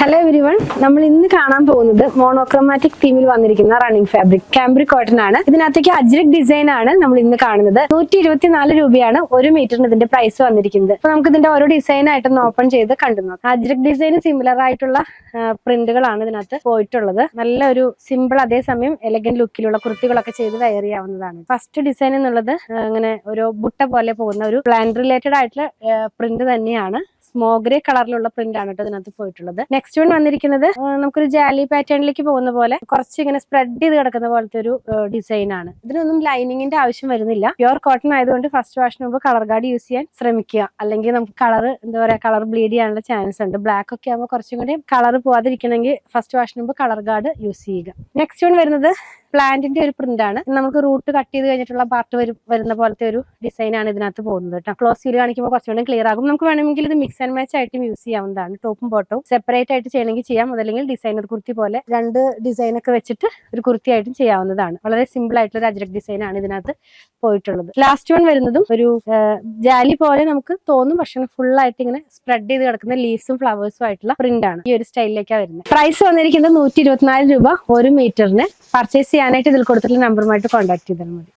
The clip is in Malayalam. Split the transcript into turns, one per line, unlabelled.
ഹലോ എവരിവൺ, നമ്മൾ ഇന്ന് കാണാൻ പോകുന്നത് മോണോക്രോമാറ്റിക് തീമിൽ വന്നിരിക്കുന്ന റണ്ണിങ് ഫാബ്രിക് കാംബ്രിക് കോട്ടൺ ആണ്. ഇതിനകത്തേക്ക് അജ്രക് ഡിസൈൻ ആണ് നമ്മൾ ഇന്ന് കാണുന്നത്. 124 രൂപയാണ് 1 മീറ്ററിന് ഇതിന്റെ പ്രൈസ് വന്നിരിക്കുന്നത്. അപ്പൊ നമുക്ക് ഇതിന്റെ ഓരോ ഡിസൈൻ ആയിട്ടൊന്ന് ഓപ്പൺ ചെയ്ത് കണ്ടു നോക്കാം. അജ്രക് ഡിസൈന് സിമിലർ ആയിട്ടുള്ള പ്രിന്റുകളാണ് ഇതിനകത്ത് പോയിട്ടുള്ളത്. നല്ലൊരു സിമ്പിൾ അതേസമയം എലഗന്റ് ലുക്കിലുള്ള കുർത്തികളൊക്കെ ചെയ്ത് വെയർ ചെയ്യാവുന്നതാണ്. ഫസ്റ്റ് ഡിസൈൻ എന്നുള്ളത് അങ്ങനെ ഒരു ബുട്ട പോലെ പോകുന്ന ഒരു പ്ലാന്റ് റിലേറ്റഡ് ആയിട്ടുള്ള പ്രിന്റ് തന്നെയാണ്. സ്മോഗ്രേ കളറിലുള്ള പ്രിന്റ് ആണ് കേട്ടോ ഇതിനകത്ത് പോയിട്ടുള്ളത്. നെക്സ്റ്റ് വൺ വന്നിരിക്കുന്നത് നമുക്കൊരു ജാലി പാറ്റേണിലേക്ക് പോകുന്ന പോലെ കുറച്ച് ഇങ്ങനെ സ്പ്രെഡ് ചെയ്ത് കിടക്കുന്ന പോലത്തെ ഒരു ഡിസൈൻ ആണ്. ഇതിനൊന്നും ലൈനിങ്ങിന്റെ ആവശ്യം വരുന്നില്ല. പ്യുവർ കോട്ടൺ ആയതുകൊണ്ട് ഫസ്റ്റ് വാഷിന് മുമ്പ് കളർ ഗാർഡ് യൂസ് ചെയ്യാൻ ശ്രമിക്കുക. അല്ലെങ്കിൽ നമുക്ക് കളർ ബ്ലീഡ് ചെയ്യാനുള്ള ചാൻസ് ഉണ്ട്. ബ്ലാക്ക് ഒക്കെ ആകുമ്പോൾ കുറച്ചും കൂടി കളർ പോവാതിരിക്കണമെങ്കിൽ ഫസ്റ്റ് വാഷിന് മുമ്പ് കളർ ഗാർഡ് യൂസ് ചെയ്യുക. നെക്സ്റ്റ് വൺ വരുന്നത് പ്ലാന്റിന്റെ ഒരു പ്രിന്റ് ആണ്. നമുക്ക് റൂട്ട് കട്ട് ചെയ്ത് കഴിഞ്ഞിട്ടുള്ള പാർട്ട് വരുന്ന പോലത്തെ ഒരു ഡിസൈൻ ആണ് ഇതിനകത്ത് പോകുന്നത് കേട്ടോ. ക്ലോസ് ചെയ്ത് കാണിക്കുമ്പോൾ കുറച്ചുകൂടി ക്ലിയർ ആകും. നമുക്ക് വേണമെങ്കിൽ ഇത് മിക്സ് ആൻഡ് മാച്ച് ആയിട്ടും യൂസ് ചെയ്യാവുന്നതാണ്. ടോപ്പും ബോട്ടവും സെപ്പറേറ്റ് ആയിട്ട് ചെയ്യണമെങ്കിൽ ചെയ്യാം. അതല്ലെങ്കിൽ ഡിസൈനർ കുർത്തി പോലെ രണ്ട് ഡിസൈൻ ഒക്കെ വെച്ചിട്ട് ഒരു കുർത്തി ആയിട്ടും ചെയ്യാവുന്നതാണ്. വളരെ സിമ്പിൾ ആയിട്ടുള്ള ഒരു അജ്രക് ഡിസൈൻ ആണ് ഇതിനകത്ത് പോയിട്ടുള്ളത്. ലാസ്റ്റ് വൺ വരുന്നതും ഒരു ജാലി പോലെ നമുക്ക് തോന്നും, പക്ഷെ ഫുൾ ആയിട്ട് ഇങ്ങനെ സ്പ്രെഡ് ചെയ്ത് കിടക്കുന്ന ലീവ്സും ഫ്ലവേഴ്സും ആയിട്ടുള്ള പ്രിന്റ് ആണ്. ഈ ഒരു സ്റ്റൈലിലേക്കാണ് വരുന്നത്. പ്രൈസ് വന്നിരിക്കുന്നത് 124 രൂപ 1 മീറ്ററിന്. പർച്ചേസ് ചെയ്യാനായിട്ട് ഇതിൽ കൊടുത്തിട്ടുള്ള നമ്പറുമായിട്ട് കോൺടാക്ട് ചെയ്താൽ മതി.